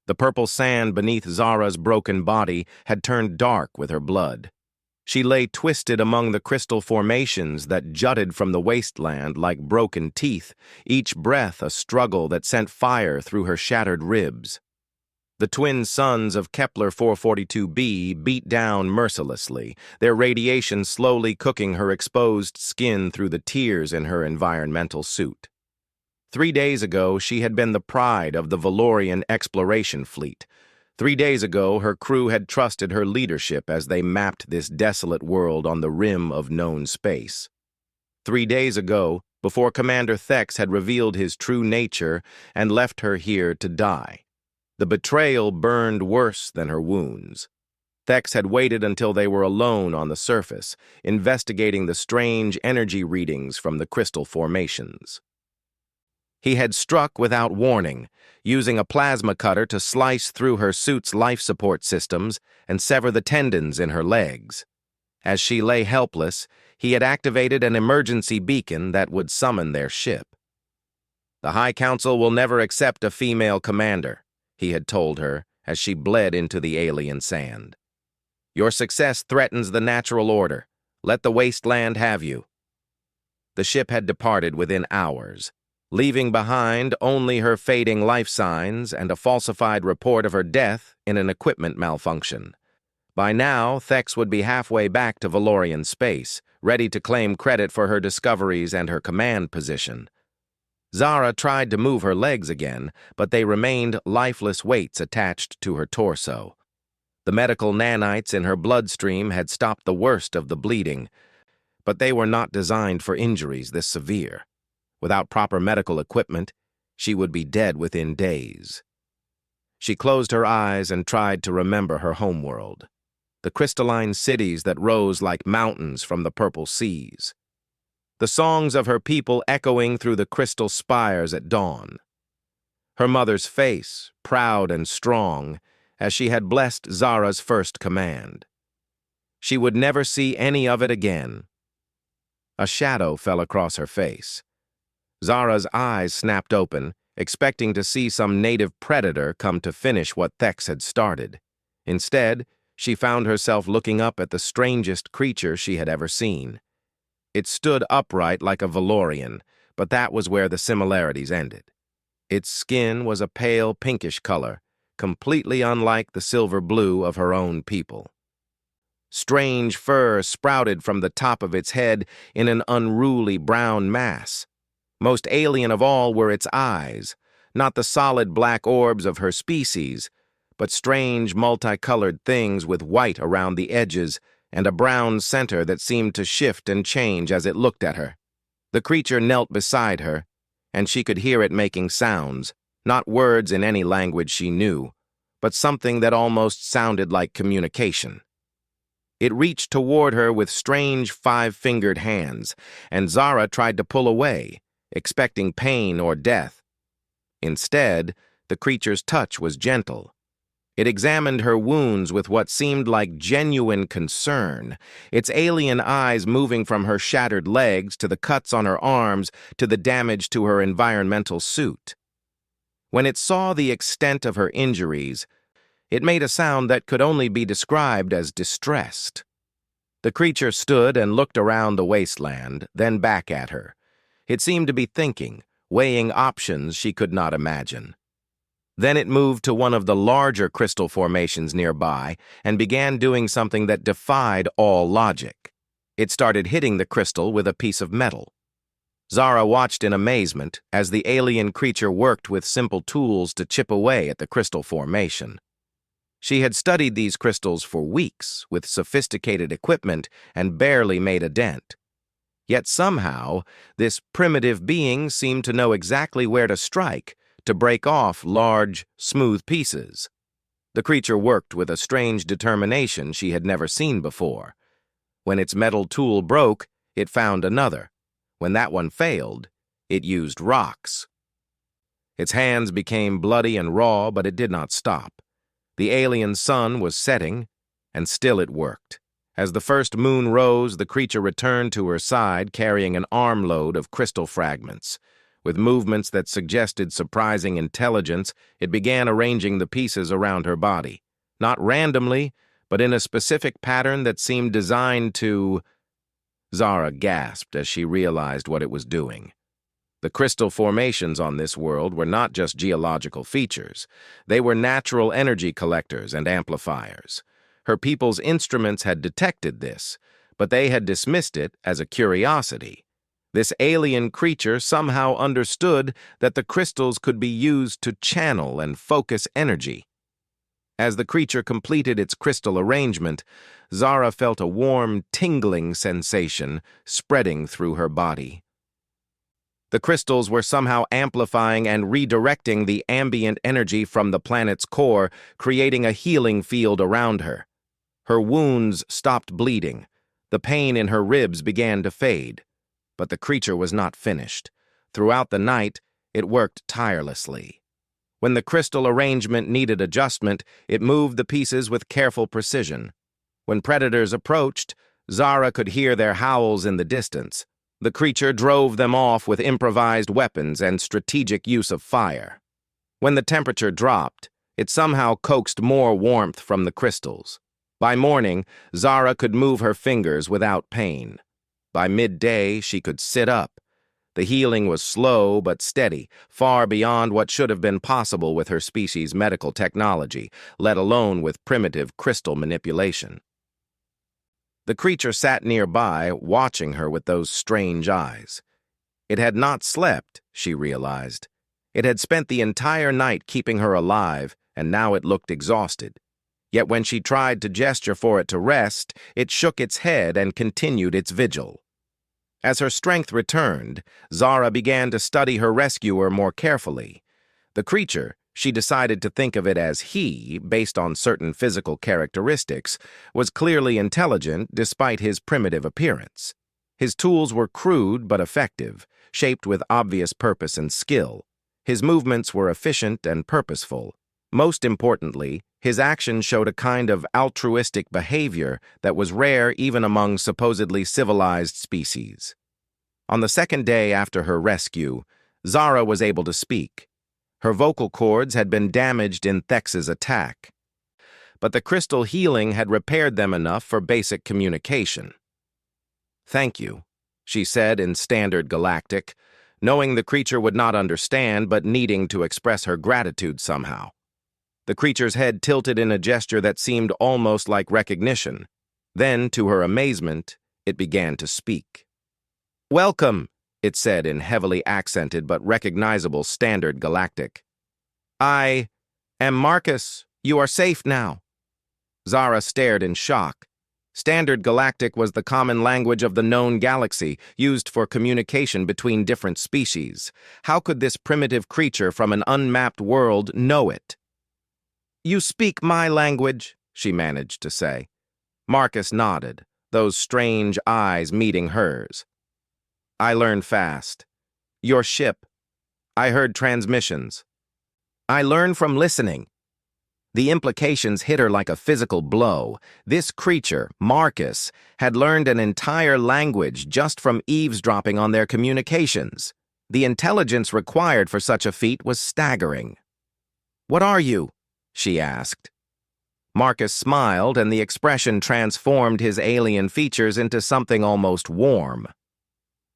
The purple sand beneath Zara's broken body had turned dark with her blood. She lay twisted among the crystal formations that jutted from the wasteland like broken teeth, each breath a struggle that sent fire through her shattered ribs. The twin suns of Kepler 442b beat down mercilessly, their radiation slowly cooking her exposed skin through the tears in her environmental suit. 3 days ago, she had been the pride of the Valorian exploration fleet. 3 days ago, her crew had trusted her leadership as they mapped this desolate world on the rim of known space. 3 days ago, before Commander Thex had revealed his true nature and left her here to die. The betrayal burned worse than her wounds. Thex had waited until they were alone on the surface, investigating the strange energy readings from the crystal formations. He had struck without warning, using a plasma cutter to slice through her suit's life support systems and sever the tendons in her legs. As she lay helpless, he had activated an emergency beacon that would summon their ship. "The High Council will never accept a female commander," he had told her as she bled into the alien sand. "Your success threatens the natural order. Let the Wasteland have you." The ship had departed within hours, leaving behind only her fading life signs and a falsified report of her death in an equipment malfunction. By now, Thex would be halfway back to Valorian space, ready to claim credit for her discoveries and her command position. Zara tried to move her legs again, but they remained lifeless weights attached to her torso. The medical nanites in her bloodstream had stopped the worst of the bleeding, but they were not designed for injuries this severe. Without proper medical equipment, she would be dead within days. She closed her eyes and tried to remember her homeworld, the crystalline cities that rose like mountains from the purple seas, the songs of her people echoing through the crystal spires at dawn. Her mother's face, proud and strong, as she had blessed Zara's first command. She would never see any of it again. A shadow fell across her face. Zara's eyes snapped open, expecting to see some native predator come to finish what Thex had started. Instead, she found herself looking up at the strangest creature she had ever seen. It stood upright like a Valorian, but that was where the similarities ended. Its skin was a pale pinkish color, completely unlike the silver blue of her own people. Strange fur sprouted from the top of its head in an unruly brown mass. Most alien of all were its eyes, not the solid black orbs of her species, but strange multicolored things with white around the edges and a brown center that seemed to shift and change as it looked at her. The creature knelt beside her, and she could hear it making sounds, not words in any language she knew, but something that almost sounded like communication. It reached toward her with strange five-fingered hands, and Zara tried to pull away, expecting pain or death. Instead, the creature's touch was gentle. It examined her wounds with what seemed like genuine concern, its alien eyes moving from her shattered legs to the cuts on her arms to the damage to her environmental suit. When it saw the extent of her injuries, it made a sound that could only be described as distressed. The creature stood and looked around the wasteland, then back at her. It seemed to be thinking, weighing options she could not imagine. Then it moved to one of the larger crystal formations nearby and began doing something that defied all logic. It started hitting the crystal with a piece of metal. Zara watched in amazement as the alien creature worked with simple tools to chip away at the crystal formation. She had studied these crystals for weeks with sophisticated equipment and barely made a dent. Yet somehow, this primitive being seemed to know exactly where to strike, to break off large, smooth pieces. The creature worked with a strange determination she had never seen before. When its metal tool broke, it found another. When that one failed, it used rocks. Its hands became bloody and raw, but it did not stop. The alien sun was setting, and still it worked. As the first moon rose, the creature returned to her side carrying an armload of crystal fragments. With movements that suggested surprising intelligence, it began arranging the pieces around her body. Not randomly, but in a specific pattern that seemed designed to... Zara gasped as she realized what it was doing. The crystal formations on this world were not just geological features. They were natural energy collectors and amplifiers. Her people's instruments had detected this, but they had dismissed it as a curiosity. This alien creature somehow understood that the crystals could be used to channel and focus energy. As the creature completed its crystal arrangement, Zara felt a warm, tingling sensation spreading through her body. The crystals were somehow amplifying and redirecting the ambient energy from the planet's core, creating a healing field around her. Her wounds stopped bleeding. The pain in her ribs began to fade. But the creature was not finished. Throughout the night, it worked tirelessly. When the crystal arrangement needed adjustment, it moved the pieces with careful precision. When predators approached, Zara could hear their howls in the distance. The creature drove them off with improvised weapons and strategic use of fire. When the temperature dropped, it somehow coaxed more warmth from the crystals. By morning, Zara could move her fingers without pain. By midday, she could sit up. The healing was slow but steady, far beyond what should have been possible with her species' medical technology, let alone with primitive crystal manipulation. The creature sat nearby, watching her with those strange eyes. It had not slept, she realized. It had spent the entire night keeping her alive, and now it looked exhausted. Yet when she tried to gesture for it to rest, it shook its head and continued its vigil. As her strength returned, Zara began to study her rescuer more carefully. The creature, she decided to think of it as he, based on certain physical characteristics, was clearly intelligent despite his primitive appearance. His tools were crude but effective, shaped with obvious purpose and skill. His movements were efficient and purposeful. Most importantly, his actions showed a kind of altruistic behavior that was rare even among supposedly civilized species. On the second day after her rescue, Zara was able to speak. Her vocal cords had been damaged in Thex's attack, but the crystal healing had repaired them enough for basic communication. "Thank you," she said in standard Galactic, knowing the creature would not understand but needing to express her gratitude somehow. The creature's head tilted in a gesture that seemed almost like recognition. Then, to her amazement, it began to speak. "Welcome," it said in heavily accented but recognizable standard Galactic. "I am Marcus. You are safe now." Zara stared in shock. Standard Galactic was the common language of the known galaxy, used for communication between different species. How could this primitive creature from an unmapped world know it? "You speak my language," she managed to say. Marcus nodded, those strange eyes meeting hers. "I learn fast. Your ship. I heard transmissions. I learn from listening." The implications hit her like a physical blow. This creature, Marcus, had learned an entire language just from eavesdropping on their communications. The intelligence required for such a feat was staggering. "What are you?" she asked. Marcus smiled, and the expression transformed his alien features into something almost warm.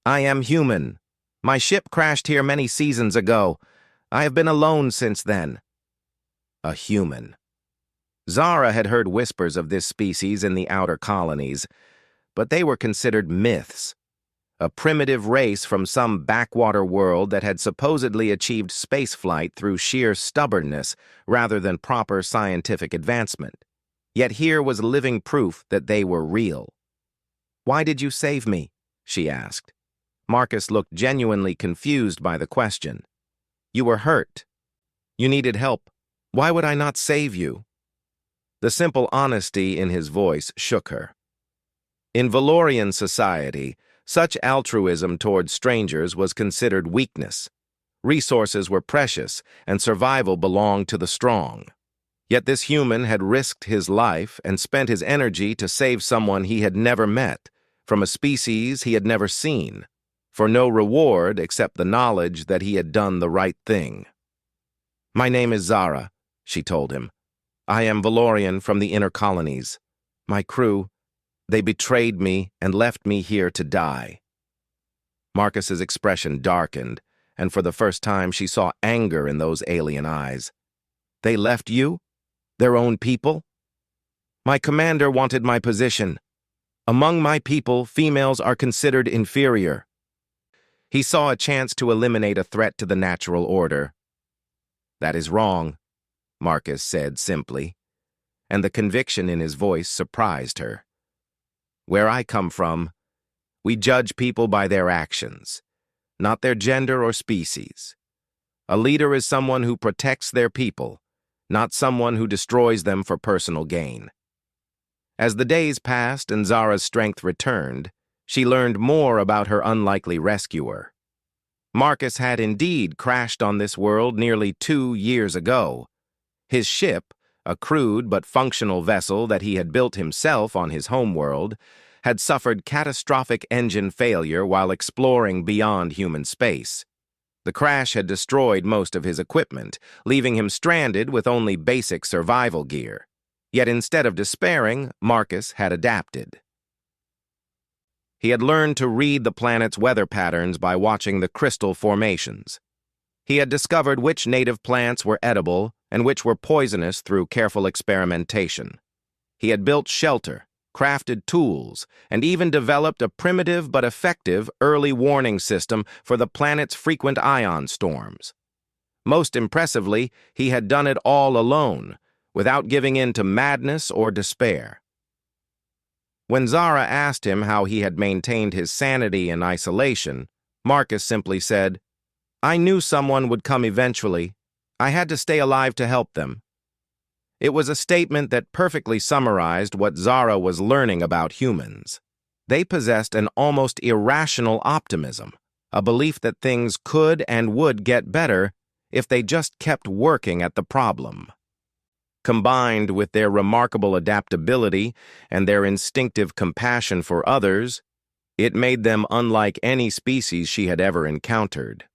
"I am human. My ship crashed here many seasons ago. I have been alone since then." A human. Zara had heard whispers of this species in the outer colonies, but they were considered myths. A primitive race from some backwater world that had supposedly achieved spaceflight through sheer stubbornness rather than proper scientific advancement. Yet here was living proof that they were real. "Why did you save me?" she asked. Marcus looked genuinely confused by the question. "You were hurt. You needed help. Why would I not save you?" The simple honesty in his voice shook her. In Valorian society, such altruism toward strangers was considered weakness. Resources were precious, and survival belonged to the strong. Yet this human had risked his life and spent his energy to save someone he had never met, from a species he had never seen. for no reward except the knowledge that he had done the right thing. "My name is Zara," she told him. "I am Valorian from the inner colonies. My crew, they betrayed me and left me here to die." Marcus's expression darkened, and for the first time she saw anger in those alien eyes. "They left you? Their own people?" "My commander wanted my position. Among my people, females are considered inferior." He saw a chance to eliminate a threat to the natural order. "That is wrong," Marcus said simply, and the conviction in his voice surprised her. "Where I come from, we judge people by their actions, not their gender or species. A leader is someone who protects their people, not someone who destroys them for personal gain." As the days passed and Zara's strength returned, she learned more about her unlikely rescuer. Marcus had indeed crashed on this world nearly 2 years ago. His ship, a crude but functional vessel that he had built himself on his homeworld, had suffered catastrophic engine failure while exploring beyond human space. The crash had destroyed most of his equipment, leaving him stranded with only basic survival gear. Yet instead of despairing, Marcus had adapted. He had learned to read the planet's weather patterns by watching the crystal formations. He had discovered which native plants were edible and which were poisonous through careful experimentation. He had built shelter, crafted tools, and even developed a primitive but effective early warning system for the planet's frequent ion storms. Most impressively, he had done it all alone, without giving in to madness or despair. When Zara asked him how he had maintained his sanity in isolation, Marcus simply said, "I knew someone would come eventually. I had to stay alive to help them." It was a statement that perfectly summarized what Zara was learning about humans. They possessed an almost irrational optimism, a belief that things could and would get better if they just kept working at the problem. Combined with their remarkable adaptability and their instinctive compassion for others, it made them unlike any species she had ever encountered.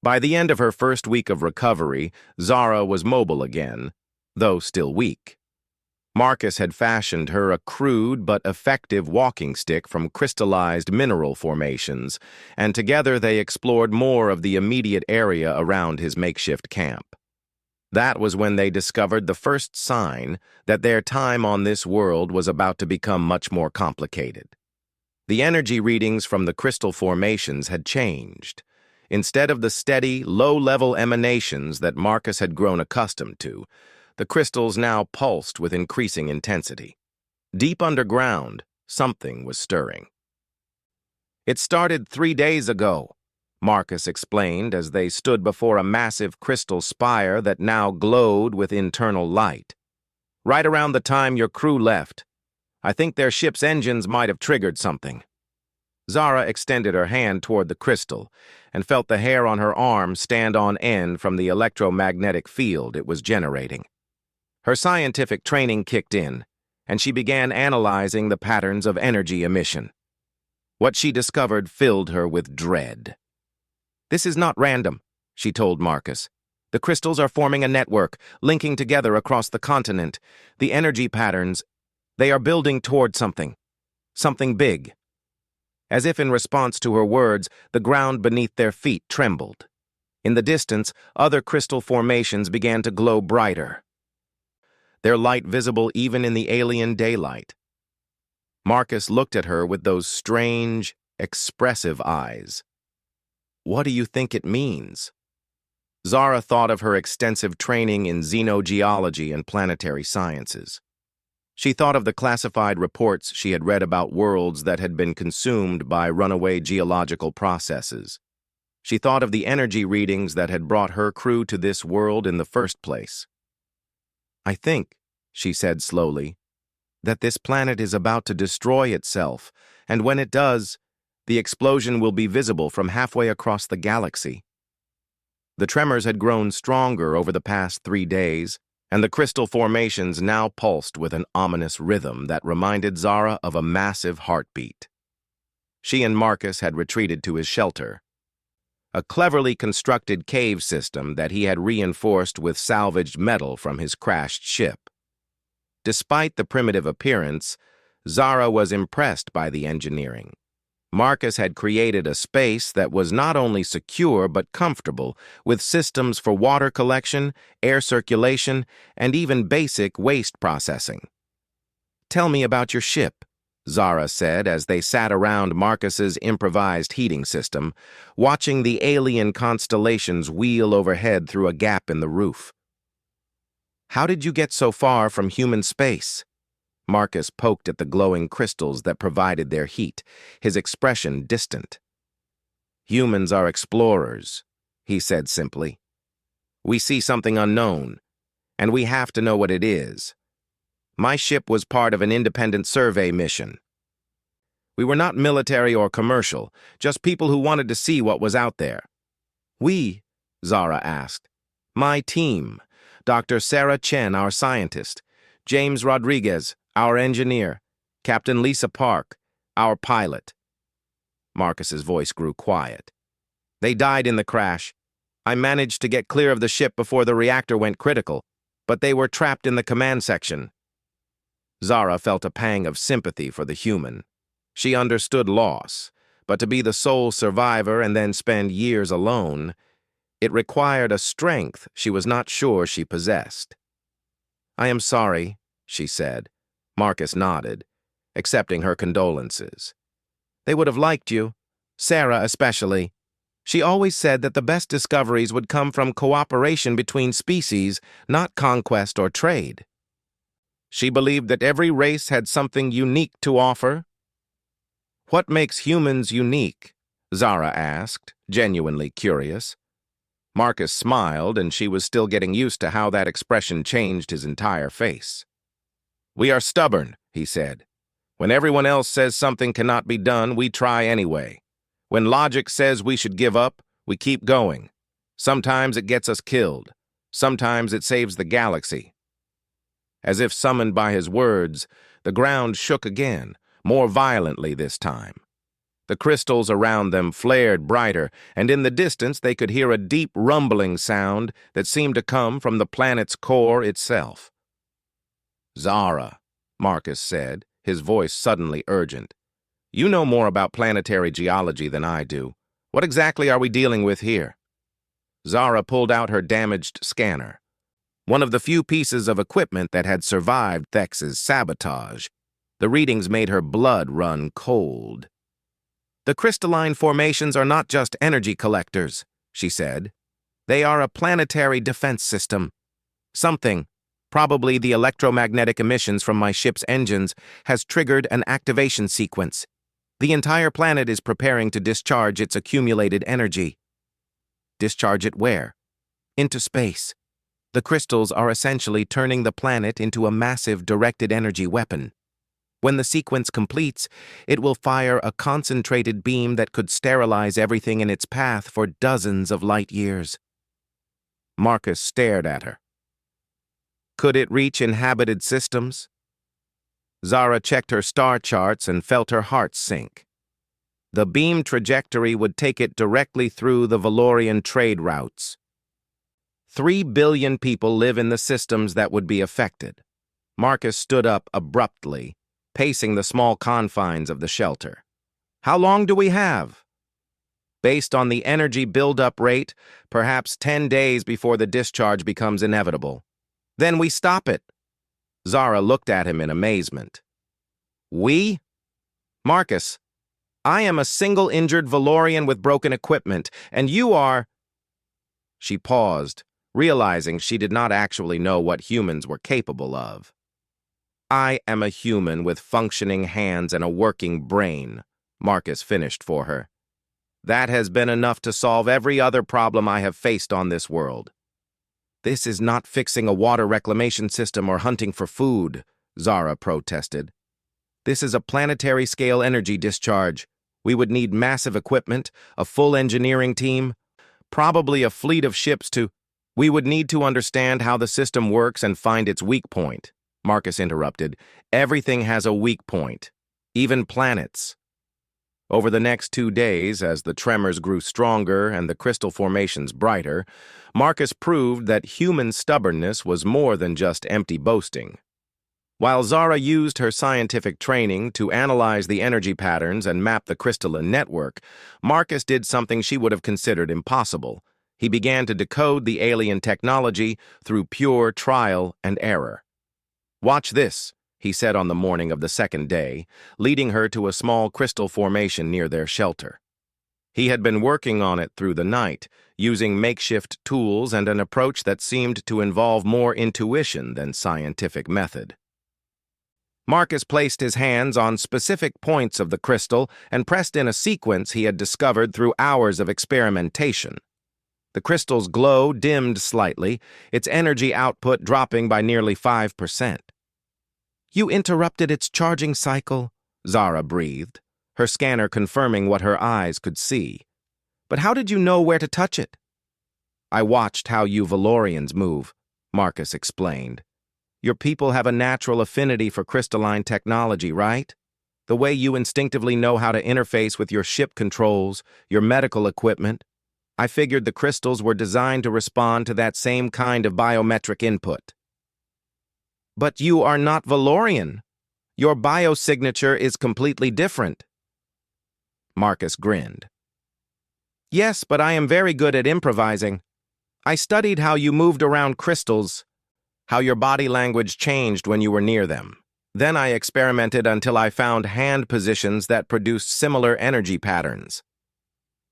By the end of her first week of recovery, Zara was mobile again, though still weak. Marcus had fashioned her a crude but effective walking stick from crystallized mineral formations, and together they explored more of the immediate area around his makeshift camp. That was when they discovered the first sign that their time on this world was about to become much more complicated. The energy readings from the crystal formations had changed. Instead of the steady, low-level emanations that Marcus had grown accustomed to, the crystals now pulsed with increasing intensity. Deep underground, something was stirring. "It started 3 days ago," Marcus explained as they stood before a massive crystal spire that now glowed with internal light. "Right around the time your crew left. I think their ship's engines might have triggered something." Zara extended her hand toward the crystal and felt the hair on her arm stand on end from the electromagnetic field it was generating. Her scientific training kicked in, and she began analyzing the patterns of energy emission. What she discovered filled her with dread. "This is not random," she told Marcus. "The crystals are forming a network, linking together across the continent. The energy patterns, they are building toward something big." As if in response to her words, the ground beneath their feet trembled. In the distance, other crystal formations began to glow brighter, their light visible even in the alien daylight. Marcus looked at her with those strange, expressive eyes. "What do you think it means?" Zara thought of her extensive training in xenogeology and planetary sciences. She thought of the classified reports she had read about worlds that had been consumed by runaway geological processes. She thought of the energy readings that had brought her crew to this world in the first place. "I think," she said slowly, "that this planet is about to destroy itself, and when it does, the explosion will be visible from halfway across the galaxy." The tremors had grown stronger over the past 3 days, and the crystal formations now pulsed with an ominous rhythm that reminded Zara of a massive heartbeat. She and Marcus had retreated to his shelter, a cleverly constructed cave system that he had reinforced with salvaged metal from his crashed ship. Despite the primitive appearance, Zara was impressed by the engineering. Marcus had created a space that was not only secure but comfortable, with systems for water collection, air circulation, and even basic waste processing. "Tell me about your ship," Zara said as they sat around Marcus's improvised heating system, watching the alien constellations wheel overhead through a gap in the roof. "How did you get so far from human space?" Marcus poked at the glowing crystals that provided their heat, his expression distant. "Humans are explorers," he said simply. "We see something unknown, and we have to know what it is. My ship was part of an independent survey mission. We were not military or commercial, just people who wanted to see what was out there." "We?" Zara asked. "My team, Dr. Sarah Chen, our scientist, James Rodriguez, our engineer, Captain Lisa Park, our pilot." Marcus's voice grew quiet. "They died in the crash. I managed to get clear of the ship before the reactor went critical, but they were trapped in the command section." Zara felt a pang of sympathy for the human. She understood loss, but to be the sole survivor and then spend years alone, it required a strength she was not sure she possessed. "I am sorry," she said. Marcus nodded, accepting her condolences. "They would have liked you, Sarah especially. She always said that the best discoveries would come from cooperation between species, not conquest or trade." "She believed that every race had something unique to offer?" "What makes humans unique?" Zara asked, genuinely curious. Marcus smiled, and she was still getting used to how that expression changed his entire face. "We are stubborn," he said. "When everyone else says something cannot be done, we try anyway. When logic says we should give up, we keep going. Sometimes it gets us killed. Sometimes it saves the galaxy." As if summoned by his words, the ground shook again, more violently this time. The crystals around them flared brighter, and in the distance they could hear a deep rumbling sound that seemed to come from the planet's core itself. "Zara," Marcus said, his voice suddenly urgent. "You know more about planetary geology than I do. What exactly are we dealing with here?" Zara pulled out her damaged scanner, one of the few pieces of equipment that had survived Thex's sabotage. The readings made her blood run cold. "The crystalline formations are not just energy collectors," she said. "They are a planetary defense system. Something, probably the electromagnetic emissions from my ship's engines, has triggered an activation sequence. The entire planet is preparing to discharge its accumulated energy." "Discharge it where?" "Into space. The crystals are essentially turning the planet into a massive directed energy weapon. When the sequence completes, it will fire a concentrated beam that could sterilize everything in its path for dozens of light years." Marcus stared at her. "Could it reach inhabited systems?" Zara checked her star charts and felt her heart sink. The beam trajectory would take it directly through the Valorian trade routes. 3 billion people live in the systems that would be affected. Marcus stood up abruptly, pacing the small confines of the shelter. "How long do we have?" "Based on the energy buildup rate, perhaps 10 days before the discharge becomes inevitable." "Then we stop it." Zara looked at him in amazement. "We?" "Marcus, I am a single injured Valorian with broken equipment, and you are—" She paused, realizing she did not actually know what humans were capable of. "I am a human with functioning hands and a working brain," Marcus finished for her. "That has been enough to solve every other problem I have faced on this world." "This is not fixing a water reclamation system or hunting for food," Zara protested. "This is a planetary-scale energy discharge. We would need massive equipment, a full engineering team, probably a fleet of ships to—" "We would need to understand how the system works and find its weak point," Marcus interrupted. "Everything has a weak point, even planets." Over the next 2 days, as the tremors grew stronger and the crystal formations brighter, Marcus proved that human stubbornness was more than just empty boasting. While Zara used her scientific training to analyze the energy patterns and map the crystalline network, Marcus did something she would have considered impossible. He began to decode the alien technology through pure trial and error. "Watch this," he said on the morning of the second day, leading her to a small crystal formation near their shelter. He had been working on it through the night, using makeshift tools and an approach that seemed to involve more intuition than scientific method. Marcus placed his hands on specific points of the crystal and pressed in a sequence he had discovered through hours of experimentation. The crystal's glow dimmed slightly, its energy output dropping by nearly 5%. "You interrupted its charging cycle," Zara breathed, her scanner confirming what her eyes could see. "But how did you know where to touch it?" "I watched how you Valorians move," Marcus explained. "Your people have a natural affinity for crystalline technology, right? The way you instinctively know how to interface with your ship controls, your medical equipment. I figured the crystals were designed to respond to that same kind of biometric input." "But you are not Valorian. Your biosignature is completely different." Marcus grinned. "Yes, but I am very good at improvising. I studied how you moved around crystals, how your body language changed when you were near them. Then I experimented until I found hand positions that produced similar energy patterns.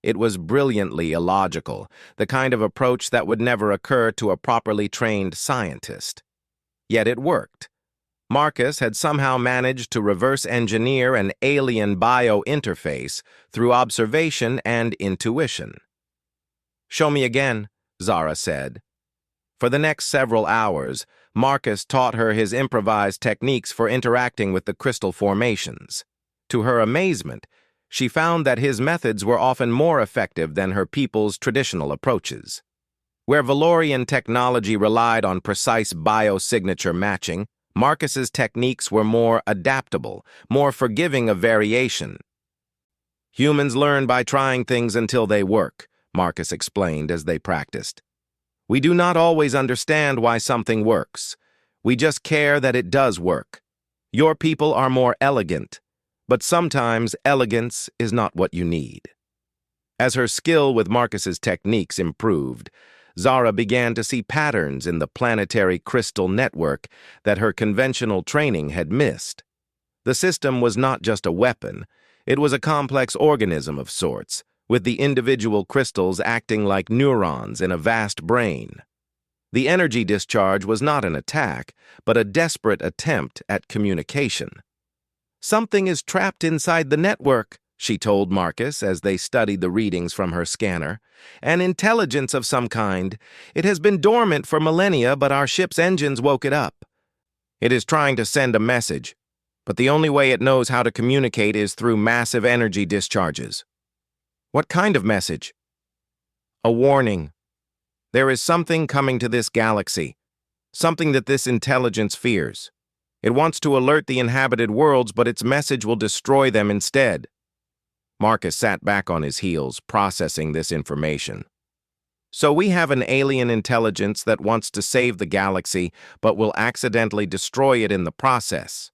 It was brilliantly illogical, the kind of approach that would never occur to a properly trained scientist. Yet it worked. Marcus had somehow managed to reverse engineer an alien bio-interface through observation and intuition. "Show me again," Zara said. For the next several hours, Marcus taught her his improvised techniques for interacting with the crystal formations. To her amazement, she found that his methods were often more effective than her people's traditional approaches. Where Valorian technology relied on precise biosignature matching, Marcus's techniques were more adaptable, more forgiving of variation. "Humans learn by trying things until they work," Marcus explained as they practiced. "We do not always understand why something works. We just care that it does work. Your people are more elegant, but sometimes elegance is not what you need." As her skill with Marcus's techniques improved, Zara began to see patterns in the planetary crystal network that her conventional training had missed. The system was not just a weapon, it was a complex organism of sorts, with the individual crystals acting like neurons in a vast brain. The energy discharge was not an attack, but a desperate attempt at communication. "Something is trapped inside the network," she told Marcus as they studied the readings from her scanner. "An intelligence of some kind. It has been dormant for millennia, but our ship's engines woke it up. It is trying to send a message, but the only way it knows how to communicate is through massive energy discharges." "What kind of message?" "A warning. There is something coming to this galaxy, something that this intelligence fears. It wants to alert the inhabited worlds, but its message will destroy them instead." Marcus sat back on his heels, processing this information. "So we have an alien intelligence that wants to save the galaxy, but will accidentally destroy it in the process."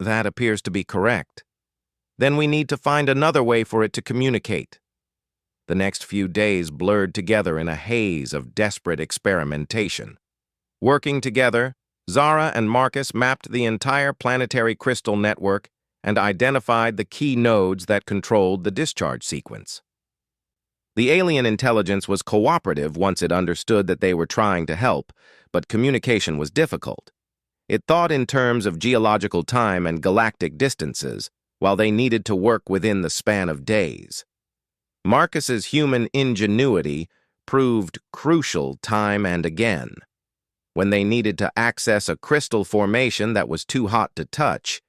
"That appears to be correct. Then we need to find another way for it to communicate." The next few days blurred together in a haze of desperate experimentation. Working together, Zara and Marcus mapped the entire planetary crystal network and identified the key nodes that controlled the discharge sequence. The alien intelligence was cooperative once it understood that they were trying to help, but communication was difficult. It thought in terms of geological time and galactic distances, while they needed to work within the span of days. Marcus's human ingenuity proved crucial time and again. When they needed to access a crystal formation that was too hot to touch,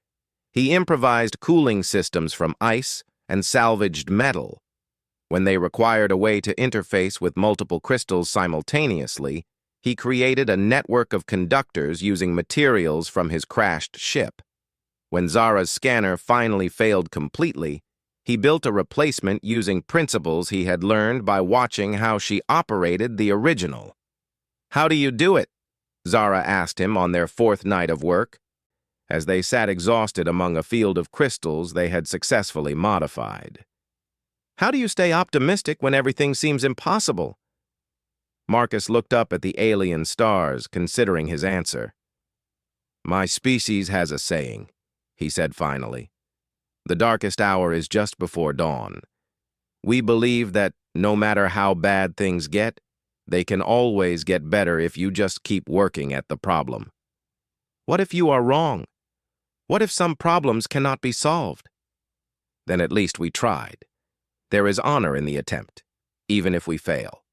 he improvised cooling systems from ice and salvaged metal. When they required a way to interface with multiple crystals simultaneously, he created a network of conductors using materials from his crashed ship. When Zara's scanner finally failed completely, He built a replacement using principles he had learned by watching how she operated the original. "How do you do it?" Zara asked him on their fourth night of work, as they sat exhausted among a field of crystals they had successfully modified. "How do you stay optimistic when everything seems impossible?" Marcus looked up at the alien stars, considering his answer. "My species has a saying," he said finally. "The darkest hour is just before dawn." We believe that no matter how bad things get, they can always get better if you just keep working at the problem. What if you are wrong? What if some problems cannot be solved? Then at least we tried. There is honor in the attempt, even if we fail.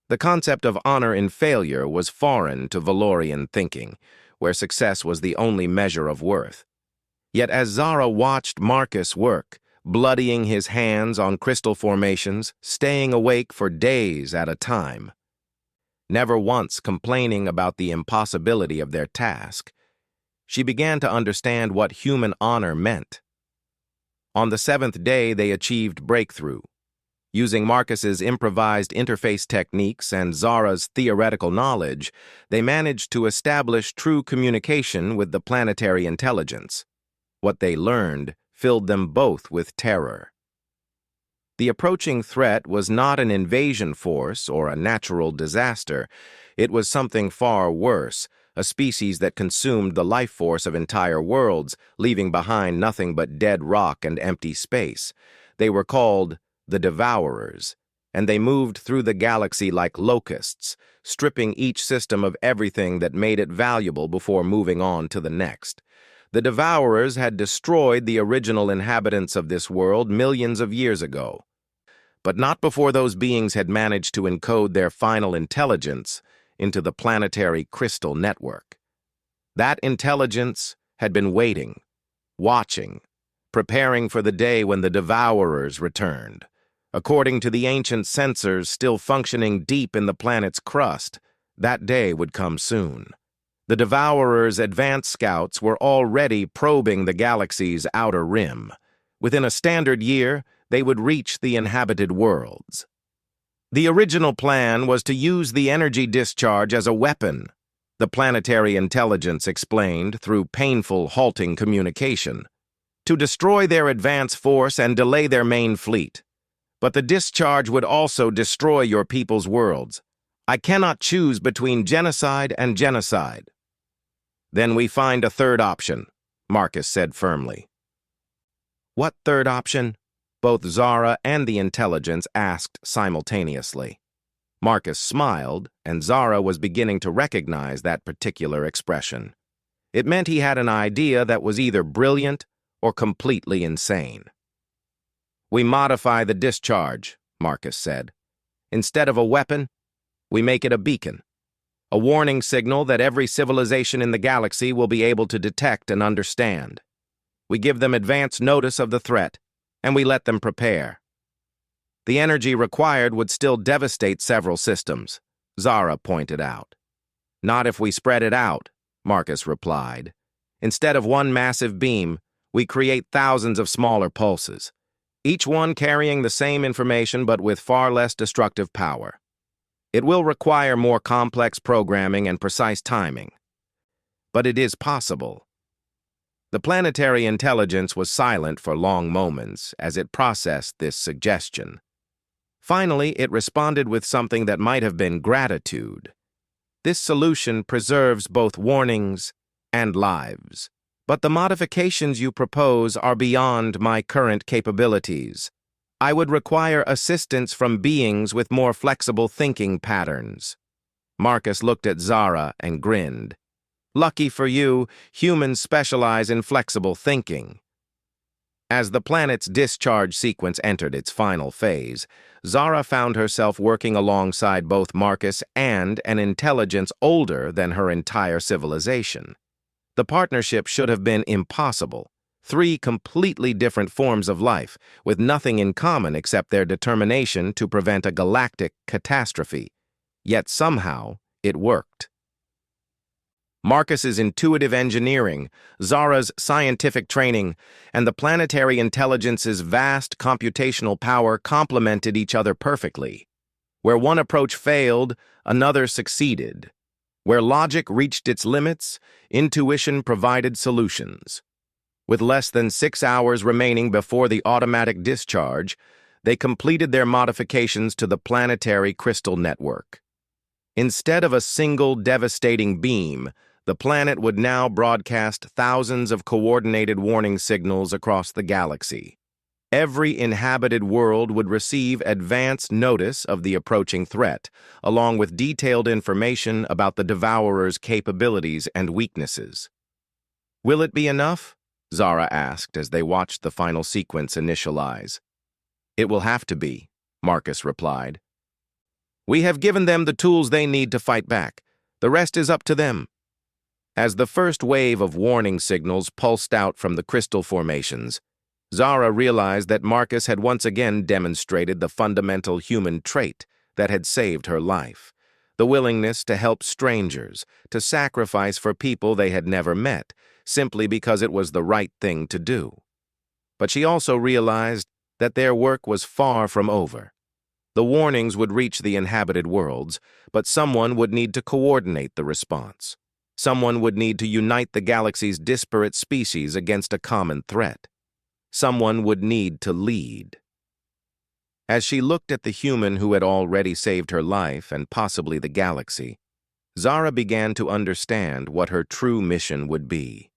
The concept of honor in failure was foreign to Valorian thinking, where success was the only measure of worth. Yet as Zara watched Marcus work, bloodying his hands on crystal formations, staying awake for days at a time, never once complaining about the impossibility of their task, she began to understand what human honor meant. On the seventh day, they achieved breakthrough. Using Marcus's improvised interface techniques and Zara's theoretical knowledge, they managed to establish true communication with the planetary intelligence. What they learned filled them both with terror. The approaching threat was not an invasion force or a natural disaster. It was something far worse, a species that consumed the life force of entire worlds, leaving behind nothing but dead rock and empty space. They were called the Devourers, and they moved through the galaxy like locusts, stripping each system of everything that made it valuable before moving on to the next. The Devourers had destroyed the original inhabitants of this world millions of years ago, but not before those beings had managed to encode their final intelligence into the planetary crystal network. That intelligence had been waiting, watching, preparing for the day when the Devourers returned. According to the ancient sensors still functioning deep in the planet's crust, that day would come soon. The Devourers' advanced scouts were already probing the galaxy's outer rim. Within a standard year, they would reach the inhabited worlds. The original plan was to use the energy discharge as a weapon, the planetary intelligence explained through painful, halting communication, to destroy their advance force and delay their main fleet. But the discharge would also destroy your people's worlds. I cannot choose between genocide and genocide. Then we find a third option, Marcus said firmly. What third option? Both Zara and the intelligence asked simultaneously. Marcus smiled, and Zara was beginning to recognize that particular expression. It meant he had an idea that was either brilliant or completely insane. We modify the discharge, Marcus said. Instead of a weapon, we make it a beacon. A warning signal that every civilization in the galaxy will be able to detect and understand. We give them advance notice of the threat, and we let them prepare. The energy required would still devastate several systems, Zara pointed out. Not if we spread it out, Marcus replied. Instead of one massive beam, we create thousands of smaller pulses, each one carrying the same information but with far less destructive power. It will require more complex programming and precise timing. But it is possible. The planetary intelligence was silent for long moments as it processed this suggestion. Finally, it responded with something that might have been gratitude. This solution preserves both warnings and lives. But the modifications you propose are beyond my current capabilities. I would require assistance from beings with more flexible thinking patterns. Marcus looked at Zara and grinned. Lucky for you, humans specialize in flexible thinking. As the planet's discharge sequence entered its final phase, Zara found herself working alongside both Marcus and an intelligence older than her entire civilization. The partnership should have been impossible. Three completely different forms of life, with nothing in common except their determination to prevent a galactic catastrophe. Yet somehow, it worked. Marcus's intuitive engineering, Zara's scientific training, and the planetary intelligence's vast computational power complemented each other perfectly. Where one approach failed, another succeeded. Where logic reached its limits, intuition provided solutions. With less than 6 hours remaining before the automatic discharge, they completed their modifications to the planetary crystal network. Instead of a single devastating beam, the planet would now broadcast thousands of coordinated warning signals across the galaxy. Every inhabited world would receive advance notice of the approaching threat, along with detailed information about the Devourer's capabilities and weaknesses. "Will it be enough?" Zara asked as they watched the final sequence initialize. "It will have to be," Marcus replied. "We have given them the tools they need to fight back. The rest is up to them." As the first wave of warning signals pulsed out from the crystal formations, Zara realized that Marcus had once again demonstrated the fundamental human trait that had saved her life: the willingness to help strangers, to sacrifice for people they had never met, simply because it was the right thing to do. But she also realized that their work was far from over. The warnings would reach the inhabited worlds, but someone would need to coordinate the response. Someone would need to unite the galaxy's disparate species against a common threat. Someone would need to lead. As she looked at the human who had already saved her life and possibly the galaxy, Zara began to understand what her true mission would be.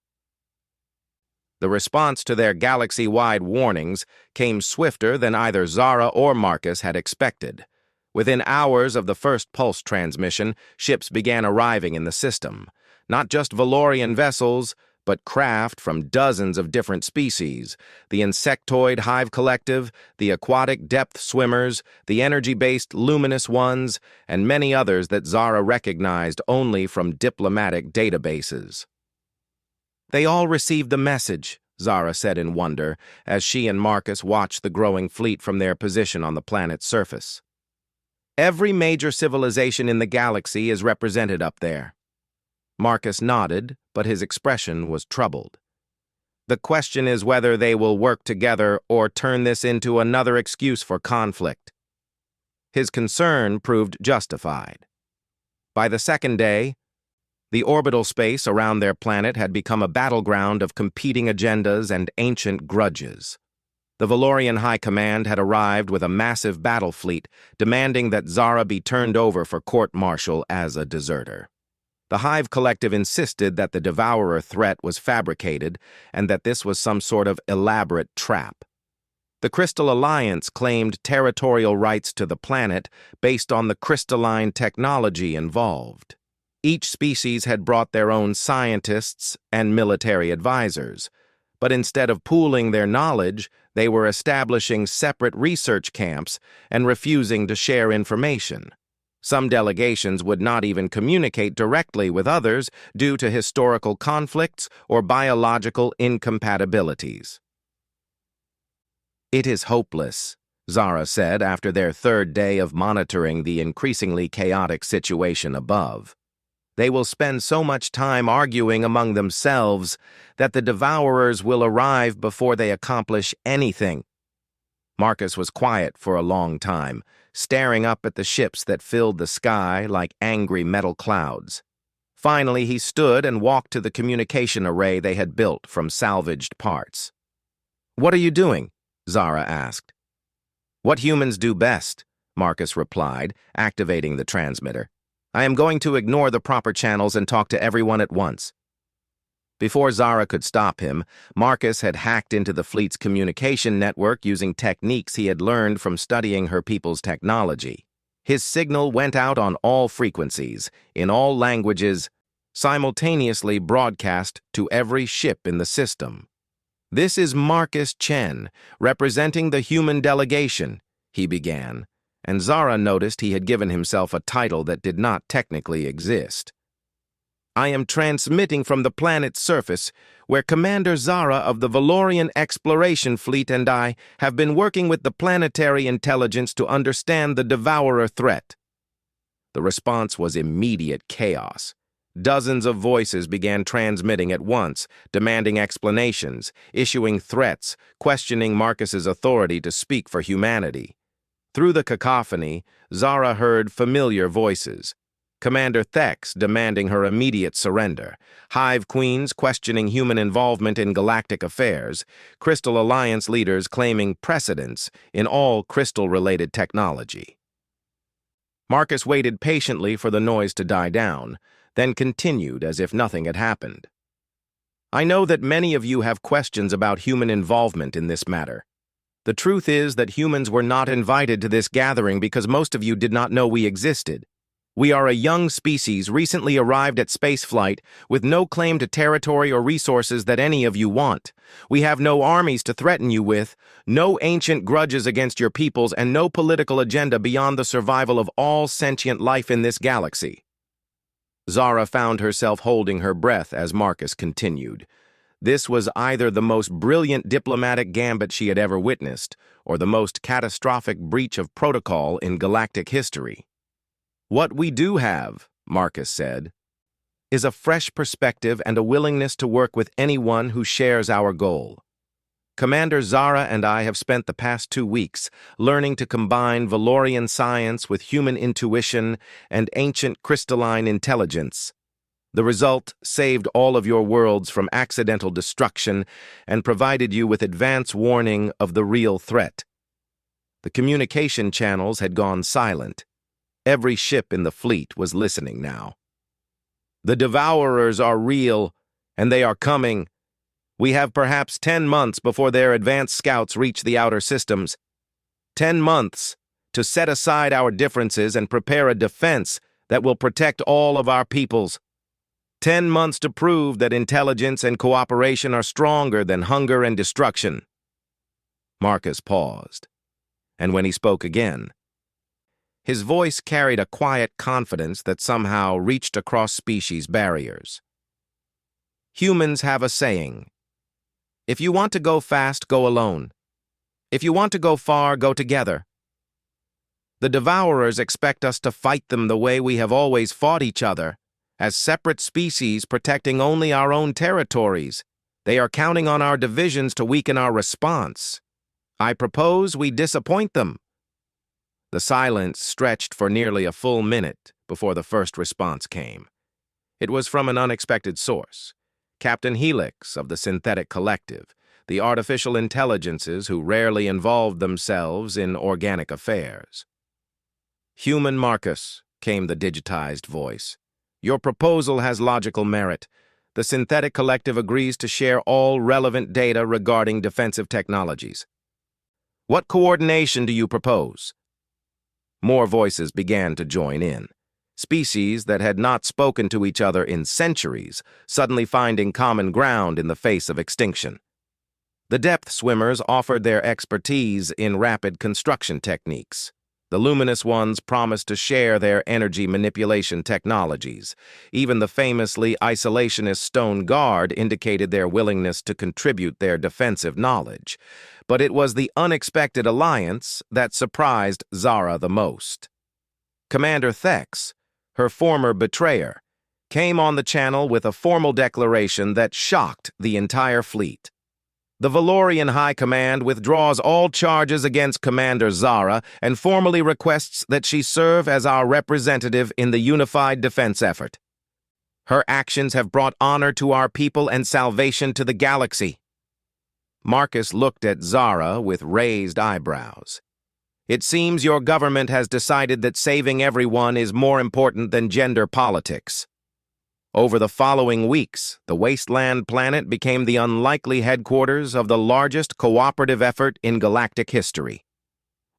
The response to their galaxy-wide warnings came swifter than either Zara or Marcus had expected. Within hours of the first pulse transmission, ships began arriving in the system. Not just Valorian vessels, but craft from dozens of different species: the insectoid hive collective, the aquatic depth swimmers, the energy-based luminous ones, and many others that Zara recognized only from diplomatic databases. "They all received the message," Zara said in wonder, as she and Marcus watched the growing fleet from their position on the planet's surface. "Every major civilization in the galaxy is represented up there." Marcus nodded, but his expression was troubled. "The question is whether they will work together or turn this into another excuse for conflict." His concern proved justified. By the second day, the orbital space around their planet had become a battleground of competing agendas and ancient grudges. The Valorian High Command had arrived with a massive battle fleet, demanding that Zara be turned over for court-martial as a deserter. The Hive Collective insisted that the Devourer threat was fabricated and that this was some sort of elaborate trap. The Crystal Alliance claimed territorial rights to the planet based on the crystalline technology involved. Each species had brought their own scientists and military advisors, but instead of pooling their knowledge, they were establishing separate research camps and refusing to share information. Some delegations would not even communicate directly with others due to historical conflicts or biological incompatibilities. "It is hopeless," Zara said after their third day of monitoring the increasingly chaotic situation above. "They will spend so much time arguing among themselves that the Devourers will arrive before they accomplish anything." Marcus was quiet for a long time, staring up at the ships that filled the sky like angry metal clouds. Finally, he stood and walked to the communication array they had built from salvaged parts. "What are you doing?" Zara asked. "What humans do best," Marcus replied, activating the transmitter. "I am going to ignore the proper channels and talk to everyone at once." Before Zara could stop him, Marcus had hacked into the fleet's communication network using techniques he had learned from studying her people's technology. His signal went out on all frequencies, in all languages, simultaneously broadcast to every ship in the system. "This is Marcus Chen, representing the human delegation," he began, and Zara noticed he had given himself a title that did not technically exist. "I am transmitting from the planet's surface, where Commander Zara of the Valorian Exploration Fleet and I have been working with the planetary intelligence to understand the Devourer threat." The response was immediate chaos. Dozens of voices began transmitting at once, demanding explanations, issuing threats, questioning Marcus's authority to speak for humanity. Through the cacophony, Zara heard familiar voices. Commander Thex demanding her immediate surrender, Hive Queens questioning human involvement in galactic affairs, Crystal Alliance leaders claiming precedence in all crystal-related technology. Marcus waited patiently for the noise to die down, then continued as if nothing had happened. I know that many of you have questions about human involvement in this matter. The truth is that humans were not invited to this gathering because most of you did not know we existed. We are a young species recently arrived at spaceflight with no claim to territory or resources that any of you want. We have no armies to threaten you with, no ancient grudges against your peoples, and no political agenda beyond the survival of all sentient life in this galaxy. Zara found herself holding her breath as Marcus continued. This was either the most brilliant diplomatic gambit she had ever witnessed, or the most catastrophic breach of protocol in galactic history. What we do have, Marcus said, is a fresh perspective and a willingness to work with anyone who shares our goal. Commander Zara and I have spent the past 2 weeks learning to combine Valorian science with human intuition and ancient crystalline intelligence. The result saved all of your worlds from accidental destruction and provided you with advance warning of the real threat. The communication channels had gone silent. Every ship in the fleet was listening now. The Devourers are real, and they are coming. We have perhaps 10 months before their advanced scouts reach the outer systems. 10 months to set aside our differences and prepare a defense that will protect all of our peoples. 10 months to prove that intelligence and cooperation are stronger than hunger and destruction. Marcus paused, and when he spoke again, his voice carried a quiet confidence that somehow reached across species barriers. Humans have a saying: if you want to go fast, go alone. If you want to go far, go together. The Devourers expect us to fight them the way we have always fought each other, as separate species protecting only our own territories. They are counting on our divisions to weaken our response. I propose we disappoint them. The silence stretched for nearly a full minute before the first response came. It was from an unexpected source. Captain Helix of the Synthetic Collective, the artificial intelligences who rarely involved themselves in organic affairs. Human Marcus, came the digitized voice. Your proposal has logical merit. The Synthetic Collective agrees to share all relevant data regarding defensive technologies. What coordination do you propose? More voices began to join in. Species that had not spoken to each other in centuries, suddenly finding common ground in the face of extinction. The depth swimmers offered their expertise in rapid construction techniques. The luminous ones promised to share their energy manipulation technologies. Even the famously isolationist Stone Guard indicated their willingness to contribute their defensive knowledge. But it was the unexpected alliance that surprised Zara the most. Commander Thex, her former betrayer, came on the channel with a formal declaration that shocked the entire fleet. The Valorian High Command withdraws all charges against Commander Zara and formally requests that she serve as our representative in the unified defense effort. Her actions have brought honor to our people and salvation to the galaxy. Marcus looked at Zara with raised eyebrows. It seems your government has decided that saving everyone is more important than gender politics. Over the following weeks, the Wasteland planet became the unlikely headquarters of the largest cooperative effort in galactic history.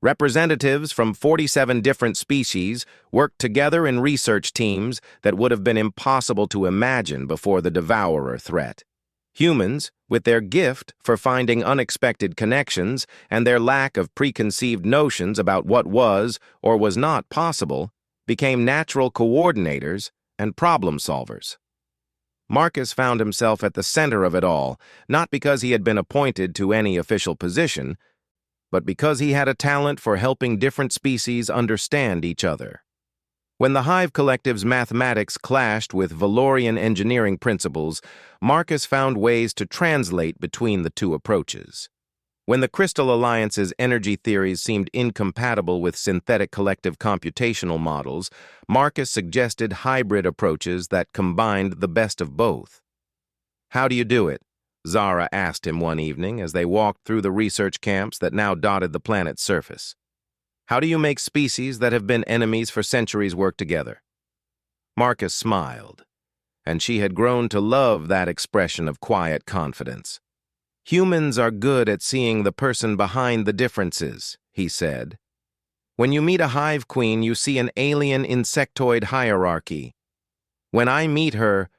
Representatives from 47 different species worked together in research teams that would have been impossible to imagine before the Devourer threat. Humans, with their gift for finding unexpected connections and their lack of preconceived notions about what was or was not possible, became natural coordinators and problem solvers. Marcus found himself at the center of it all, not because he had been appointed to any official position, but because he had a talent for helping different species understand each other. When the Hive Collective's mathematics clashed with Valorian engineering principles, Marcus found ways to translate between the two approaches. When the Crystal Alliance's energy theories seemed incompatible with synthetic collective computational models, Marcus suggested hybrid approaches that combined the best of both. "How do you do it?" Zara asked him one evening as they walked through the research camps that now dotted the planet's surface. "How do you make species that have been enemies for centuries work together?" Marcus smiled, and she had grown to love that expression of quiet confidence. "Humans are good at seeing the person behind the differences," he said. "When you meet a hive queen, you see an alien insectoid hierarchy. When I meet her,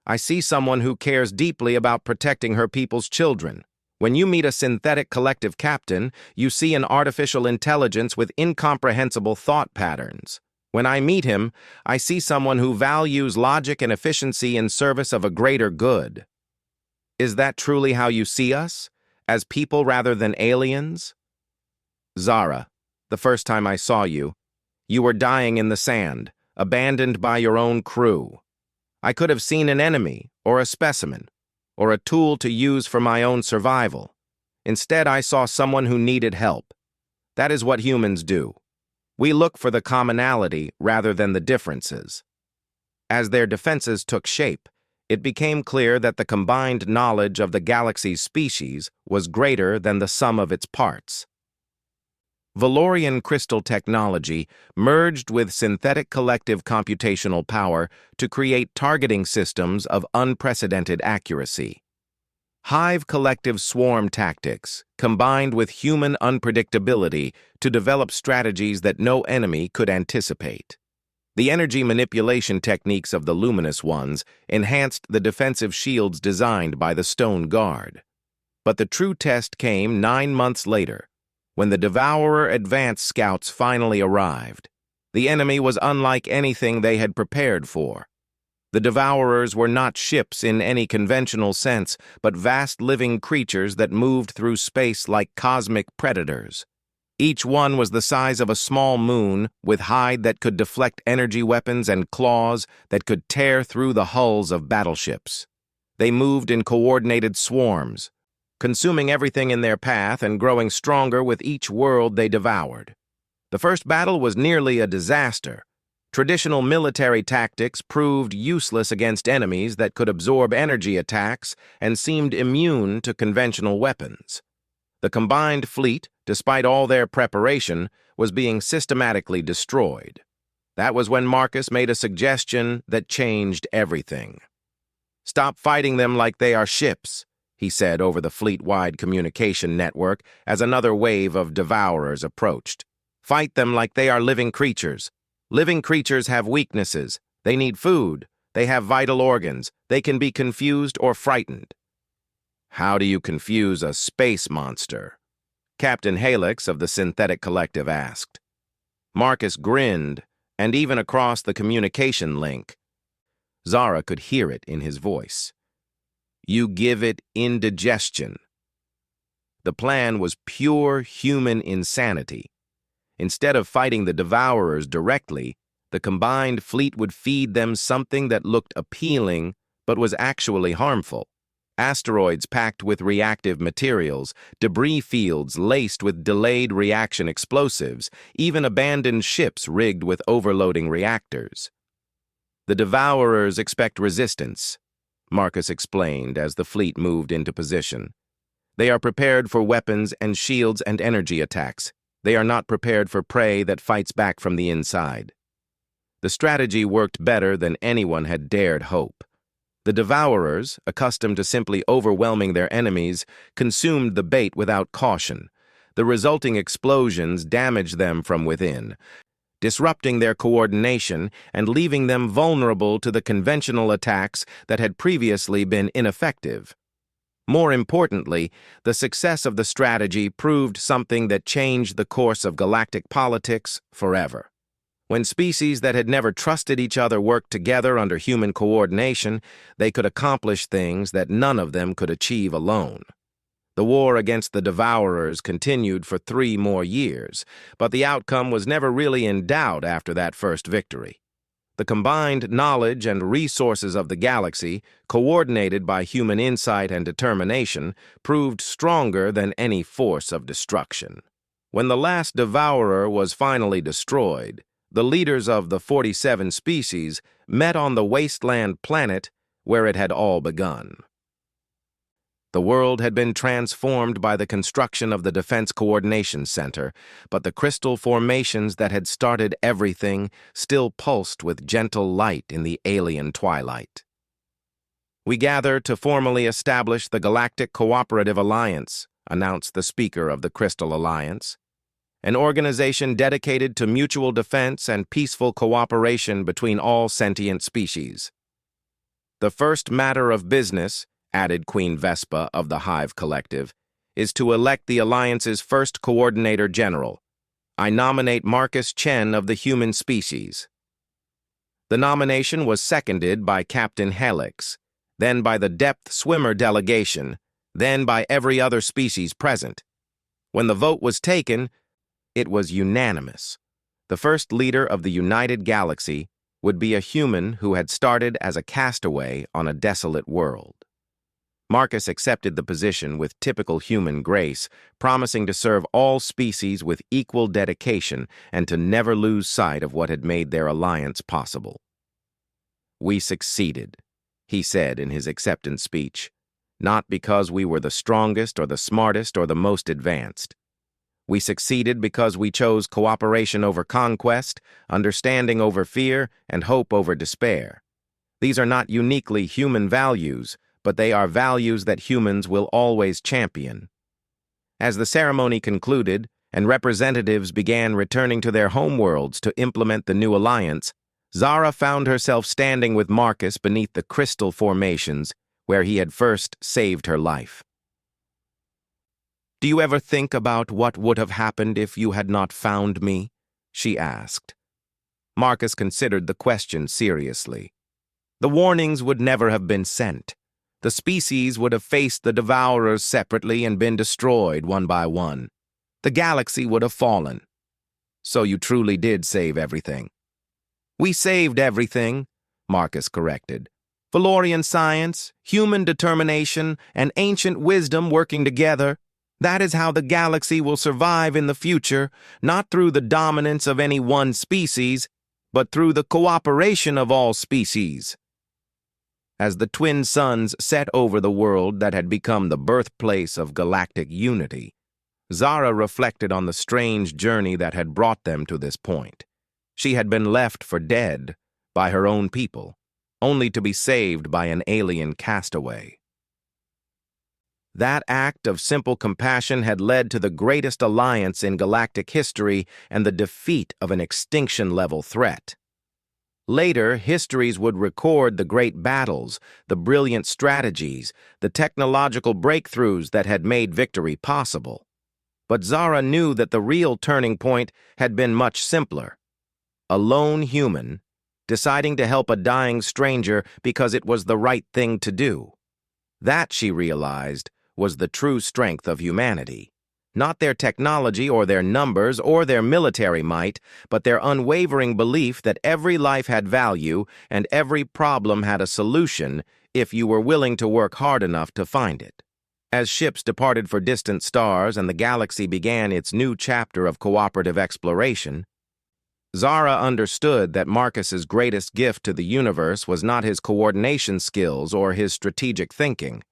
I see someone who cares deeply about protecting her people's children. When you meet a synthetic collective captain, you see an artificial intelligence with incomprehensible thought patterns. When I meet him, I see someone who values logic and efficiency in service of a greater good. Is that truly how you see us? As people rather than aliens?" "Zara, the first time I saw you, you were dying in the sand, abandoned by your own crew. I could have seen an enemy, or a specimen, or a tool to use for my own survival. Instead, I saw someone who needed help. That is what humans do. We look for the commonality rather than the differences." As their defenses took shape, it became clear that the combined knowledge of the galaxy's species was greater than the sum of its parts. Valorian crystal technology merged with synthetic collective computational power to create targeting systems of unprecedented accuracy. Hive collective swarm tactics combined with human unpredictability to develop strategies that no enemy could anticipate. The energy manipulation techniques of the Luminous Ones enhanced the defensive shields designed by the Stone Guard. But the true test came 9 months later, when the Devourer advance scouts finally arrived. The enemy was unlike anything they had prepared for. The Devourers were not ships in any conventional sense, but vast living creatures that moved through space like cosmic predators. Each one was the size of a small moon, with hide that could deflect energy weapons and claws that could tear through the hulls of battleships. They moved in coordinated swarms, consuming everything in their path and growing stronger with each world they devoured. The first battle was nearly a disaster. Traditional military tactics proved useless against enemies that could absorb energy attacks and seemed immune to conventional weapons. The combined fleet, despite all their preparation, was being systematically destroyed. That was when Marcus made a suggestion that changed everything. "Stop fighting them like they are ships," he said over the fleet-wide communication network as another wave of Devourers approached. "Fight them like they are living creatures. Living creatures have weaknesses. They need food. They have vital organs. They can be confused or frightened." "How do you confuse a space monster?" Captain Halix of the Synthetic Collective asked. Marcus grinned, and even across the communication link, Zara could hear it in his voice. "You give it indigestion." The plan was pure human insanity. Instead of fighting the Devourers directly, the combined fleet would feed them something that looked appealing but was actually harmful. Asteroids packed with reactive materials, debris fields laced with delayed reaction explosives, even abandoned ships rigged with overloading reactors. "The Devourers expect resistance," Marcus explained as the fleet moved into position. "They are prepared for weapons and shields and energy attacks. They are not prepared for prey that fights back from the inside." The strategy worked better than anyone had dared hope. The Devourers, accustomed to simply overwhelming their enemies, consumed the bait without caution. The resulting explosions damaged them from within, disrupting their coordination and leaving them vulnerable to the conventional attacks that had previously been ineffective. More importantly, the success of the strategy proved something that changed the course of galactic politics forever. When species that had never trusted each other worked together under human coordination, they could accomplish things that none of them could achieve alone. The war against the Devourers continued for 3 more years, but the outcome was never really in doubt after that first victory. The combined knowledge and resources of the galaxy, coordinated by human insight and determination, proved stronger than any force of destruction. When the last devourer was finally destroyed, the leaders of the 47 species met on the Wasteland planet where it had all begun. The world had been transformed by the construction of the Defense Coordination Center, but the crystal formations that had started everything still pulsed with gentle light in the alien twilight. "We gather to formally establish the Galactic Cooperative Alliance," announced the Speaker of the Crystal Alliance, "an organization dedicated to mutual defense and peaceful cooperation between all sentient species. The first matter of business," added Queen Vespa of the Hive Collective, "is to elect the Alliance's first Coordinator General. I nominate Marcus Chen of the human species." The nomination was seconded by Captain Helix, then by the Depth Swimmer delegation, then by every other species present. When the vote was taken, it was unanimous. The first leader of the United Galaxy would be a human who had started as a castaway on a desolate world. Marcus accepted the position with typical human grace, promising to serve all species with equal dedication and to never lose sight of what had made their alliance possible. "We succeeded," he said in his acceptance speech, "not because we were the strongest or the smartest or the most advanced. We succeeded because we chose cooperation over conquest, understanding over fear, and hope over despair. These are not uniquely human values, but they are values that humans will always champion." As the ceremony concluded and representatives began returning to their homeworlds to implement the new alliance, Zara found herself standing with Marcus beneath the crystal formations where he had first saved her life. "Do you ever think about what would have happened if you had not found me?" she asked. Marcus considered the question seriously. "The warnings would never have been sent. The species would have faced the devourers separately and been destroyed one by one. The galaxy would have fallen. So you truly did save everything." "We saved everything," Marcus corrected. "Valorian science, human determination, and ancient wisdom working together. That is how the galaxy will survive in the future, not through the dominance of any one species, but through the cooperation of all species." As the twin suns set over the world that had become the birthplace of galactic unity, Zara reflected on the strange journey that had brought them to this point. She had been left for dead by her own people, only to be saved by an alien castaway. That act of simple compassion had led to the greatest alliance in galactic history and the defeat of an extinction-level threat. Later, histories would record the great battles, the brilliant strategies, the technological breakthroughs that had made victory possible. But Zara knew that the real turning point had been much simpler. A lone human deciding to help a dying stranger because it was the right thing to do. That, she realized, was the true strength of humanity. Not their technology or their numbers or their military might, but their unwavering belief that every life had value and every problem had a solution if you were willing to work hard enough to find it. As ships departed for distant stars and the galaxy began its new chapter of cooperative exploration, Zara understood that Marcus's greatest gift to the universe was not his coordination skills or his strategic thinking.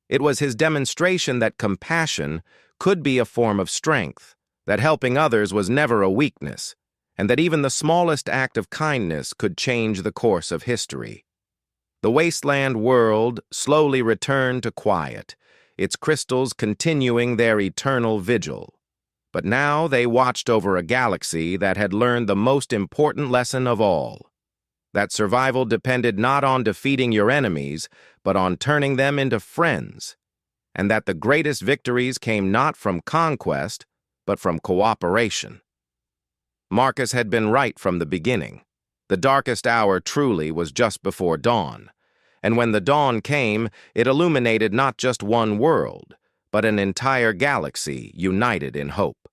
It was his demonstration that compassion could be a form of strength, that helping others was never a weakness, and that even the smallest act of kindness could change the course of history. The Wasteland world slowly returned to quiet, its crystals continuing their eternal vigil. But now they watched over a galaxy that had learned the most important lesson of all, that survival depended not on defeating your enemies, but on turning them into friends, and that the greatest victories came not from conquest, but from cooperation. Marcus had been right from the beginning. The darkest hour truly was just before dawn, and when the dawn came, it illuminated not just one world, but an entire galaxy united in hope.